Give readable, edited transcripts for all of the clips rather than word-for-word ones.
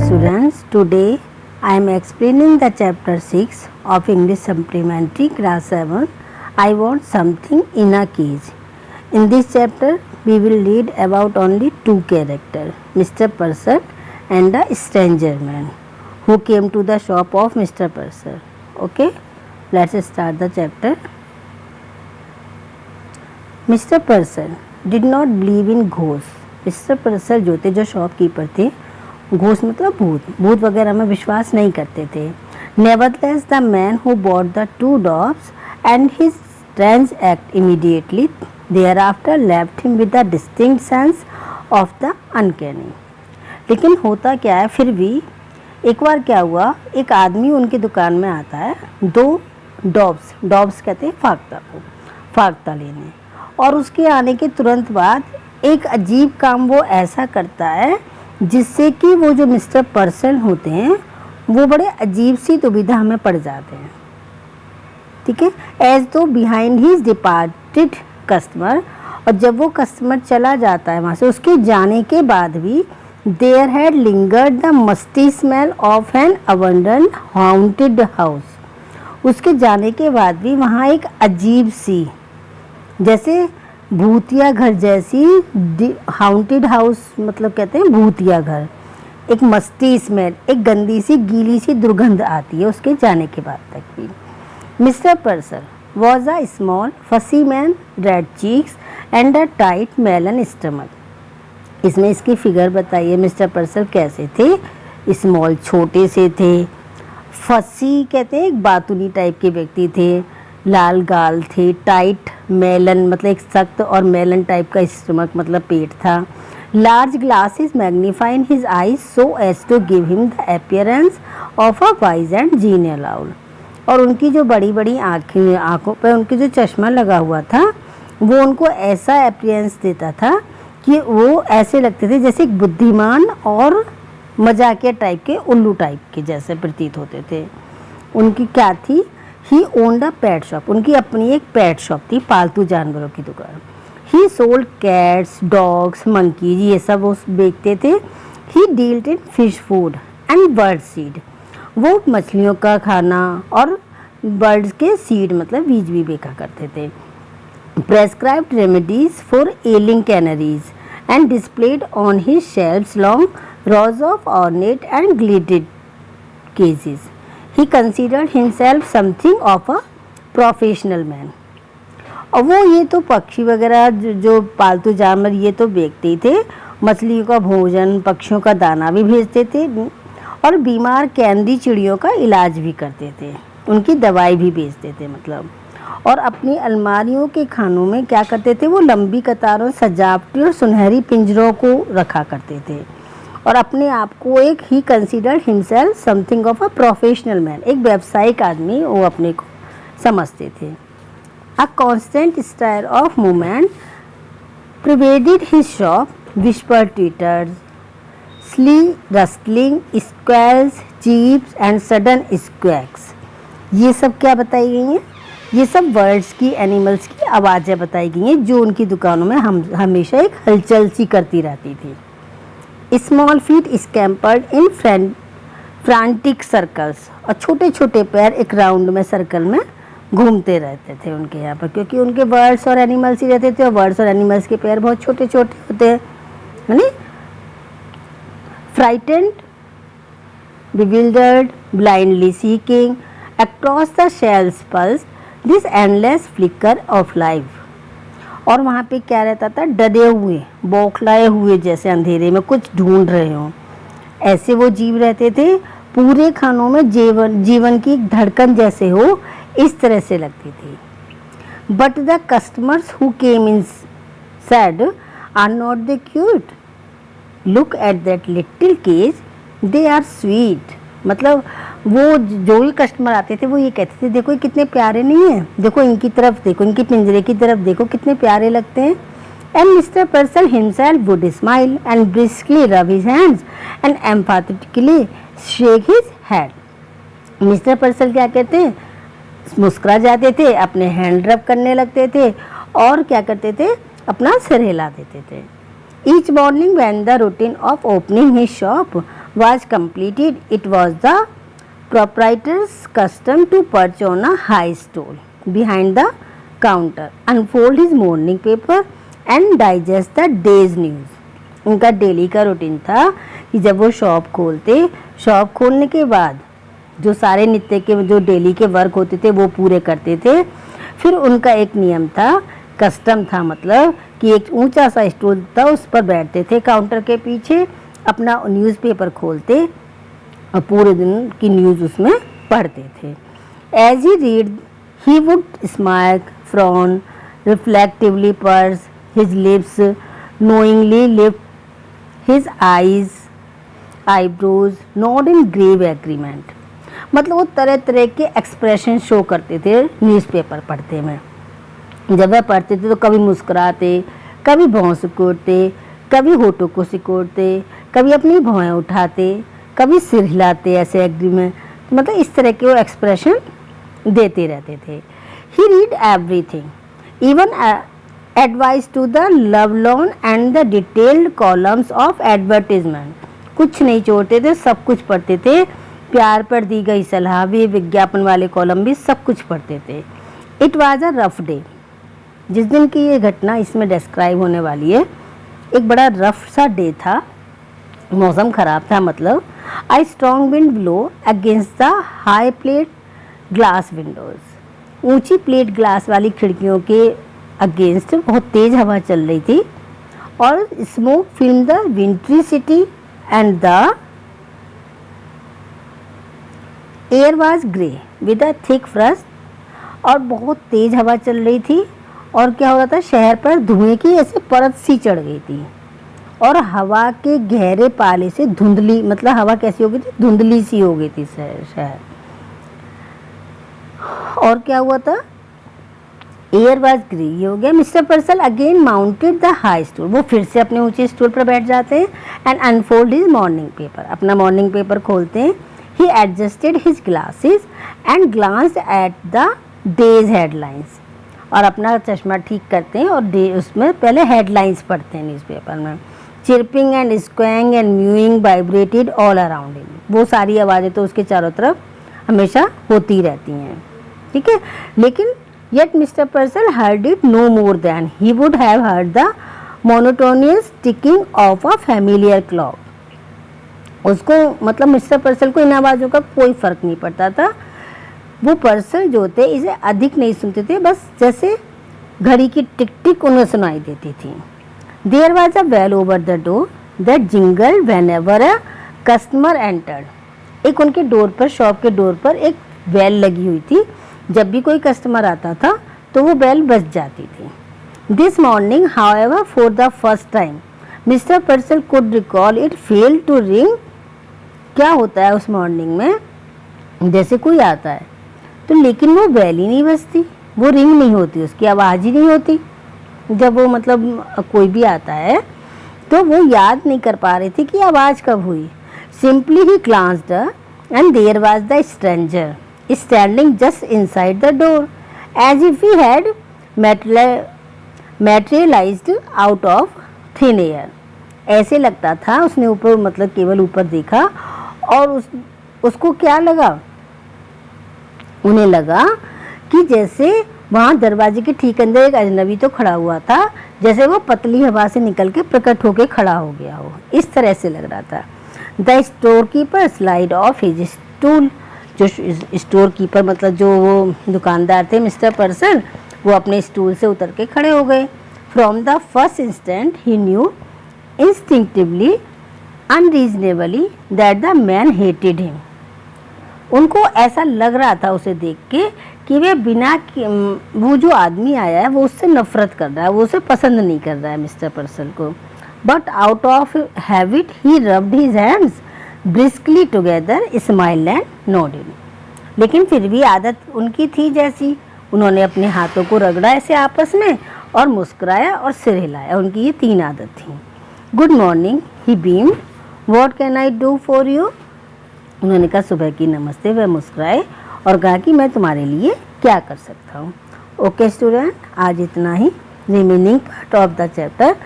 students, today I am explaining the chapter 6 of English Supplementary class 7. I want something in a cage. In this chapter we will read about only two characters, Mr. Purcell and a stranger man who came to the shop of Mr. Purcell. Okay, let's start the chapter. Mr. Purcell did not believe in ghosts. Mister पर्सल जो थे, जो shopkeeper थे, ghost मतलब भूत वगैरह में विश्वास नहीं करते थे. Nevertheless the man who bought the two dogs and his strange act immediately thereafter left him with the distinct sense of the uncanny. लेकिन होता क्या है, फिर भी एक बार क्या हुआ, एक आदमी उनकी दुकान में आता है, दो डॉब्स कहते हैं फाख्ता लेने, और उसके आने के तुरंत बाद एक अजीब काम वो ऐसा करता है जिससे कि वो जो मिस्टर पर्सन होते हैं वो बड़े अजीब सी दुविधा में पड़ जाते हैं. ठीक है, एज तो बिहाइंड हिज डिपार्टेड कस्टमर, और जब वो कस्टमर चला जाता है वहाँ से, उसके जाने के बाद भी there had lingered the musty smell of an abandon haunted house. उसके जाने के बाद भी वहाँ एक अजीब सी, जैसे भूतिया घर जैसी, हाउंटेड हाउस मतलब कहते हैं भूतिया घर, एक मस्ती स्मेल, एक गंदी सी गीली सी दुर्गंध आती है उसके जाने के बाद तक भी. Mister Purcell was a small fussy man, red cheeks and a tight melon stomach. इसमें इसकी फिगर बताइए, मिस्टर पर्सल कैसे थे. स्मॉल छोटे से थे, फसी कहते हैं एक बातूनी टाइप के व्यक्ति थे, लाल गाल थे, टाइट मेलन मतलब एक सख्त और मेलन टाइप का स्टमक मतलब पेट था. Large glasses magnifying his eyes so as to give him the appearance of a wise and genial owl. और उनकी जो बड़ी बड़ी आँखों पर उनकी जो चश्मा लगा हुआ था वो उनको ऐसा अपीयरेंस देता था कि वो ऐसे लगते थे जैसे एक बुद्धिमान और मजाकिया टाइप के, उल्लू टाइप के जैसे प्रतीत होते थे. उनकी क्या थी, ही ओन्ड अ पेट शॉप, उनकी अपनी एक पेट शॉप थी, पालतू जानवरों की दुकान. He sold cats, dogs, monkeys, ये सब वो बेचते थे. He dealt in fish food and bird seed, वो मछलियों का खाना और बर्ड्स के सीड मतलब बीज भी बेचा करते थे. Prescribed remedies for ailing canaries and displayed on his shelves long rows of ornate and gilded cases. He considered himself something of a professional man. और वो ये तो पक्षी वगैरह जो पालतू जानवर ये तो बेचते ही थे, मछलियों का भोजन, पक्षियों का दाना भी भेजते थे, और बीमार कैनरी चिड़ियों का इलाज भी करते थे, उनकी दवाई भी बेचते थे मतलब. और अपनी अलमारियों के खानों में क्या करते थे, वो लंबी कतारों, सजावटी और सुनहरी पिंजरों को रखा करते थे. और अपने आप को एक he considered himself something of a professional man, एक व्यावसायिक आदमी वो अपने को समझते थे. A constant stir of movement pervaded his shop, whisper twitters, sly rustling, squeals, cheeps and sudden squawks. ये सब क्या बताई गई हैं, ये सब वर्ड्स की, एनिमल्स की आवाज़ें बताई गई हैं जो उनकी दुकानों में हमेशा एक हलचल सी करती रहती थी. स्मॉल फीट स्कैम्पर्ड इन फ्रांटिक सर्कल्स, और छोटे छोटे पैर एक राउंड में सर्कल में घूमते रहते थे उनके यहाँ पर, क्योंकि उनके बर्ड्स और एनिमल्स ही रहते थे, और बर्ड्स और एनिमल्स के पैर बहुत छोटे छोटे होते हैं, है नी. Frightened, bewildered, blindly seeking across the shell's pulse this endless flicker of life. और वहाँ पे क्या रहता था, डरे हुए, बौखलाए हुए, जैसे अंधेरे में कुछ ढूंढ रहे हों, ऐसे वो जीव रहते थे. पूरे खानों में जीवन की धड़कन जैसे हो, इस तरह से लगती थी. But the customers who came in said, are not they cute, look at that little cage, they are sweet. मतलब वो जो भी कस्टमर आते थे वो ये कहते थे, देखो ये कितने प्यारे नहीं हैं, देखो इनकी तरफ देखो, इनकी पिंजरे की तरफ देखो, कितने प्यारे लगते हैं. And mister Purcell himself would smile and briskly rub his hands and emphatically shake his head. Mister Purcell क्या कहते हैं, मुस्कुरा जाते थे, अपने हैंड रब करने लगते थे, और क्या करते थे, अपना सिर हिला देते थे. Each morning when the routine of opening his shop was completed. It was the proprietor's custom to perch on a high stool behind the counter, unfold his morning paper and digest the day's news. उनका daily का routine था कि जब वो shop खोलते, shop खोलने के बाद जो सारे नित्य के जो डेली के वर्क होते थे वो पूरे करते थे। फिर उनका एक नियम था, कस्टम था, मतलब कि एक ऊंचा सा स्टूल था, उस पर बैठते थे काउंटर के पीछे, अपना न्यूज़पेपर खोलते और पूरे दिन की न्यूज़ उसमें पढ़ते थे। As he read he would smile, frown, reflectively purse his lips, knowingly lift his eyes, eyebrows, nod in grave agreement. मतलब वो तरह तरह के एक्सप्रेशन शो करते थे न्यूज़पेपर पढ़ते में। जब वह पढ़ते थे तो कभी मुस्कुराते, कभी भौं सिकोड़ते, कभी होठों को सिकोड़ते, कभी अपनी भौएं उठाते, कभी सिर हिलाते, ऐसे एग्रीमेंट, मतलब इस तरह के वो एक्सप्रेशन देते रहते थे। He read everything, even advice to the lovelorn and the detailed columns of advertisement. कुछ नहीं छोड़ते थे, सब कुछ पढ़ते थे, प्यार पर दी गई सलाह भी, विज्ञापन वाले कॉलम भी, सब कुछ पढ़ते थे। It was a rough day. जिस दिन की ये घटना इसमें डिस्क्राइब होने वाली है, एक बड़ा रफ सा डे था, मौसम ख़राब था। मतलब आई strong wind blow against the high plate glass windows. ऊंची प्लेट ग्लास वाली खिड़कियों के अगेंस्ट बहुत तेज़ हवा चल रही थी और smoke film the विंट्री city and the air was grey with a thick first. और बहुत तेज़ हवा चल रही थी और क्या हो रहा था, शहर पर धुएं की ऐसे परत सी चढ़ गई थी और हवा के गहरे पाले से धुंधली, मतलब हवा कैसी हो गई थी, धुंधली सी हो गई थी शहर। और क्या हुआ था, एयर वाज ग्रे, ये हो गया। Mister पर्सल again mounted the high stool, वो फिर से अपने ऊंचे स्टूल पर बैठ जाते हैं। And unfold his morning paper, अपना मॉर्निंग पेपर खोलते हैं। He adjusted his glasses and glanced at the day's headlines, और अपना चश्मा ठीक करते हैं और डे उसमें पहले हेडलाइंस पढ़ते हैं न्यूज़पेपर में। Chirping and squeaking and mewing vibrated all around him. वो सारी आवाज़ें तो उसके चारों तरफ हमेशा होती रहती हैं, ठीक है। लेकिन yet Mr. Purcell heard it no more than he would have heard the monotonous ticking of a familiar clock. उसको मतलब मिस्टर पर्सल को इन आवाज़ों का कोई फ़र्क नहीं पड़ता था। वो पर्सल जो थे इसे अधिक नहीं सुनते थे, बस जैसे घड़ी की टिक टिक उन्हें सुनाई देती थी। There was a bell over the door that jingled whenever a customer entered. एक उनके डोर पर, शॉप के डोर पर एक बेल लगी हुई थी, जब भी कोई कस्टमर आता था तो वो बेल बज जाती थी। This morning however for the first time Mr Purcell could recall it fail to ring. क्या होता है उस मॉर्निंग में, जैसे कोई आता है तो लेकिन वो बेल ही नहीं बजती, वो रिंग नहीं होती, उसकी आवाज़ ही नहीं होती। जब वो मतलब कोई भी आता है तो वो याद नहीं कर पा रही थी कि आवाज़ कब हुई। सिंपली ही glanced and there was the stranger standing just inside the door as if he had materialized out of thin air. ऐसे लगता था, उसने ऊपर मतलब केवल ऊपर देखा और उसको क्या लगा, उन्हें लगा कि जैसे वहाँ दरवाजे के ठीक अंदर एक अजनबी तो खड़ा हुआ था, जैसे वो पतली हवा से निकल के प्रकट होकर खड़ा हो गया हो, इस तरह से लग रहा था। The store keeper slide of his stool. जो स्टोर कीपर मतलब जो वो दुकानदार थे मिस्टर पर्सन, वो अपने स्टूल से उतर के खड़े हो गए। From the first instant he new instinctively unreasonably that the man hated him. उनको ऐसा लग रहा था उसे देख के कि वे बिना वो जो आदमी आया है वो उससे नफरत कर रहा है, वो उसे पसंद नहीं कर रहा है मिस्टर पर्सन को। But out of habit he rubbed his hands briskly together, smile and nodded. लेकिन फिर भी आदत उनकी थी जैसी, उन्होंने अपने हाथों को रगड़ा ऐसे आपस में और मुस्कुराया और सिर हिलाया। उनकी ये 3 आदत थी। Good morning he beam, what can I do for you. उन्होंने कहा सुबह की नमस्ते, वह मुस्कुराए और कहा कि मैं तुम्हारे लिए क्या कर सकता हूँ। ओके स्टूडेंट, आज इतना ही। Remaining part of the chapter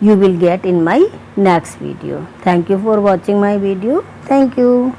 you will get in my next video. Thank you for watching my video. Thank you.